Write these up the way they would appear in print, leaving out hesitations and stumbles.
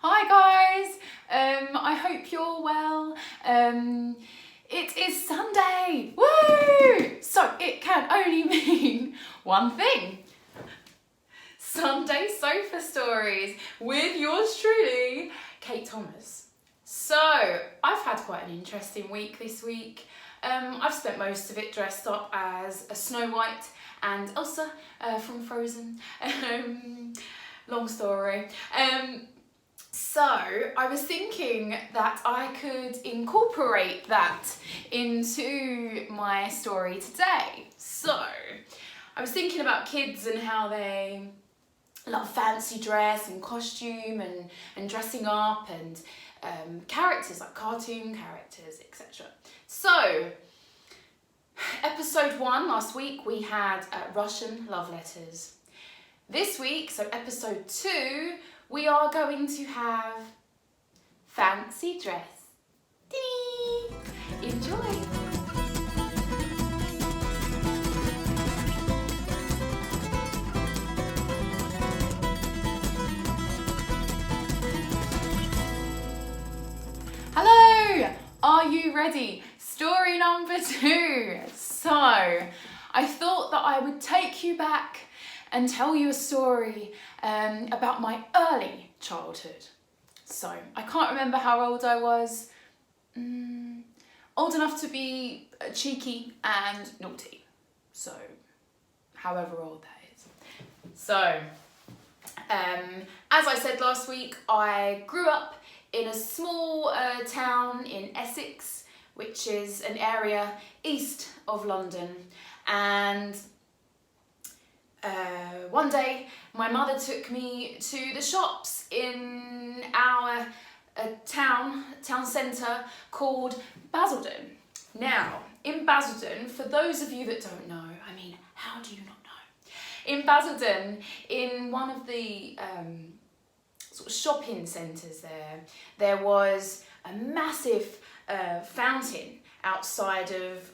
Hi guys, I hope you're well. It is Sunday, woo! So it can only mean one thing. Sunday sofa stories with yours truly, Kate Thomas. So I've had quite an interesting week this week. I've spent most of it dressed up as a Snow White and Elsa from Frozen. Long story. So I was thinking that I could incorporate that into my story today. So I was thinking about kids and how they love fancy dress and costume and dressing up and characters like cartoon characters, etc. So episode 1 last week we had Russian love letters. This week, so episode 2, we are going to have fancy dress. Ta-dee! Enjoy! Hello! Are you ready? Story number 2. So, I thought that I would take you back and tell you a story about my early childhood. So, I can't remember how old I was. Old enough to be cheeky and naughty. So, however old that is. So, as I said last week, I grew up in a small town in Essex, which is an area east of London. And one day my mother took me to the shops in our town centre called Basildon. Now, in Basildon, for those of you that don't know, I mean, how do you not know? In Basildon, in one of the sort of shopping centres there was a massive fountain outside of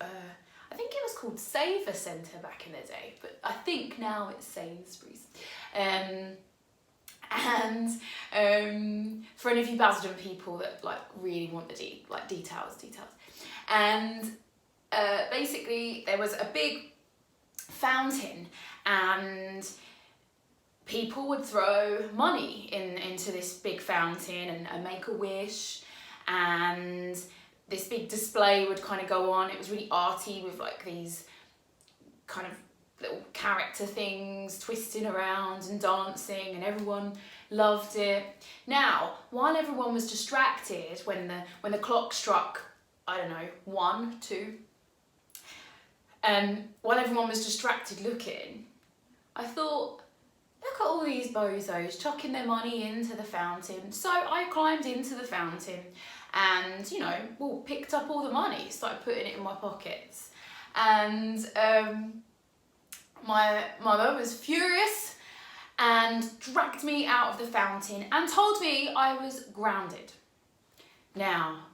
I think it was called Saver Centre back in the day, but I think now it's Sainsbury's. For any of you Basildon people that like really want the details. And basically there was a big fountain and people would throw money into this big fountain and make a wish, and this big display would kind of go on. It was really arty with like these kind of little character things twisting around and dancing, and everyone loved it. Now, while everyone was distracted when the clock struck, I don't know, 1, 2, while everyone was distracted looking, I thought, look at all these bozos chucking their money into the fountain. So I climbed into the fountain and, you know, picked up all the money, started putting it in my pockets. And my mother was furious and dragged me out of the fountain and told me I was grounded. Now,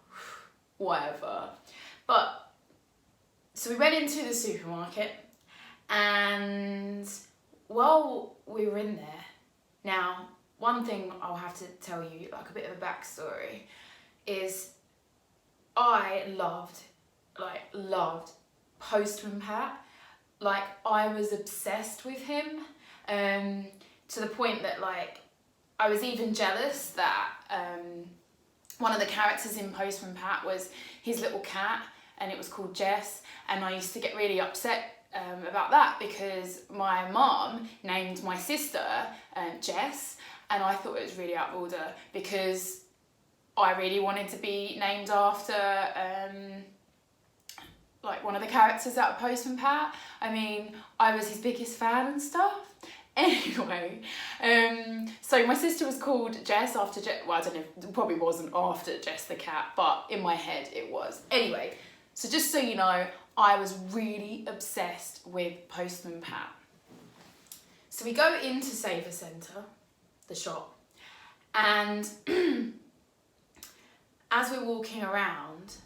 whatever. But, so we went into the supermarket, and while we were in there, now, one thing I'll have to tell you, like a bit of a backstory, is I loved Postman Pat. Like, I was obsessed with him, to the point that, like, I was even jealous that one of the characters in Postman Pat was his little cat, and it was called Jess, and I used to get really upset about that because my mum named my sister Jess, and I thought it was really out of order because I really wanted to be named after like one of the characters out of Postman Pat. I mean, I was his biggest fan and stuff. Anyway, so my sister was called Jess after Jess. Well, I don't know, it probably wasn't after Jess the cat, but in my head it was. Anyway, so just so you know, I was really obsessed with Postman Pat. So we go into Saver Centre, the shop, and as we're walking around,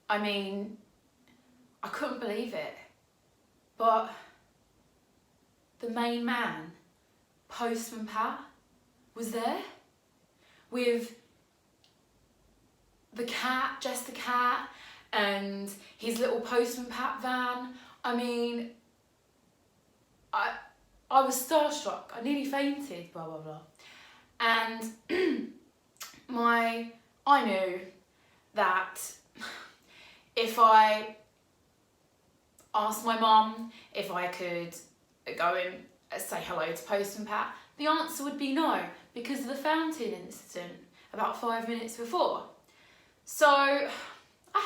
I mean, I couldn't believe it, but the main man, Postman Pat, was there. with the cat, Jess the cat, and his little postman Pat van. I mean, I was starstruck. I nearly fainted, blah, blah, blah. And I knew that if I asked my mum if I could go and say hello to Postman Pat, the answer would be no, because of the fountain incident about 5 minutes before. So I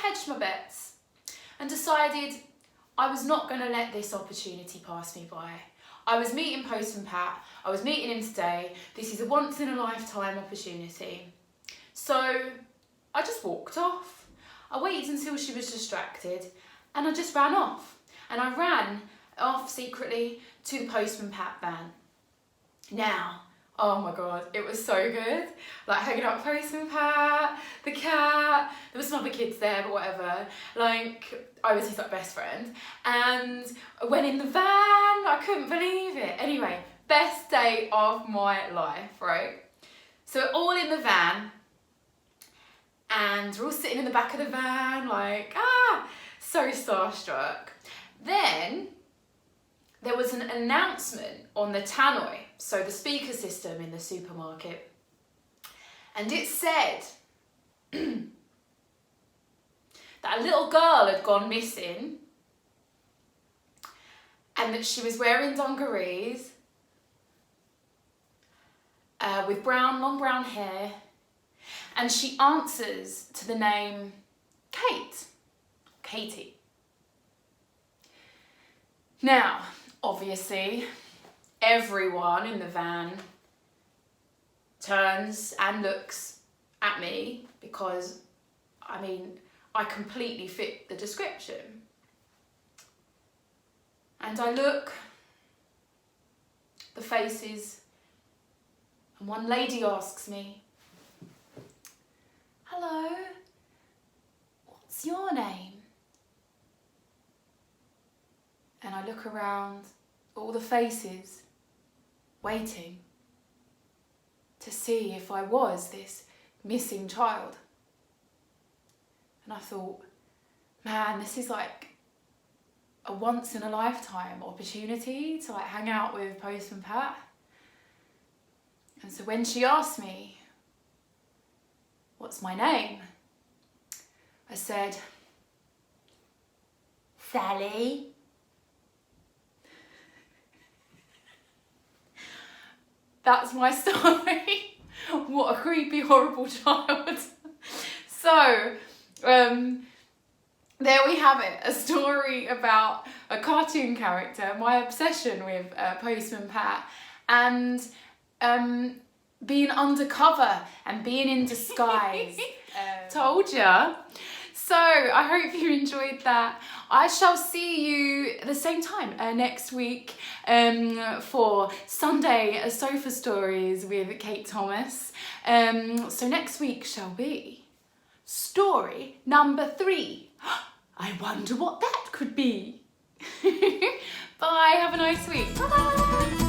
hedged my bets and decided I was not going to let this opportunity pass me by. I was meeting Postman Pat, I was meeting him today. This is a once in a lifetime opportunity. So I just walked off. I waited until she was distracted and I just ran off. And I ran off secretly to the Postman Pat van. Now, oh my God, it was so good. Like hanging out with Postman Pat, the cat, there were some other kids there, but whatever. Like, I was his like best friend. And I went in the van, I couldn't believe it. Anyway, best day of my life, right? So we're all in the van and we're all sitting in the back of the van, like, so starstruck. Then there was an announcement on the tannoy, so the speaker system in the supermarket, and it said that a little girl had gone missing and that she was wearing dungarees with long brown hair, and she answers to the name Katie. Now, obviously, everyone in the van turns and looks at me because, I mean, I completely fit the description. And I look, the faces, and one lady asks me, "Hello, what's your name?" And I look around, all the faces, waiting to see if I was this missing child. And I thought, man, this is like a once in a lifetime opportunity to like hang out with Postman Pat. And so when she asked me, "What's my name?" I said, "Sally." That's my story. What a creepy, horrible child. So, there we have it. A story about a cartoon character, my obsession with Postman Pat, and being undercover and being in disguise. Told ya. So, I hope you enjoyed that. I shall see you at the same time next week for Sunday Sofa Stories with Kate Thomas. So next week shall be story number 3. I wonder what that could be. Bye, have a nice week. Bye-bye.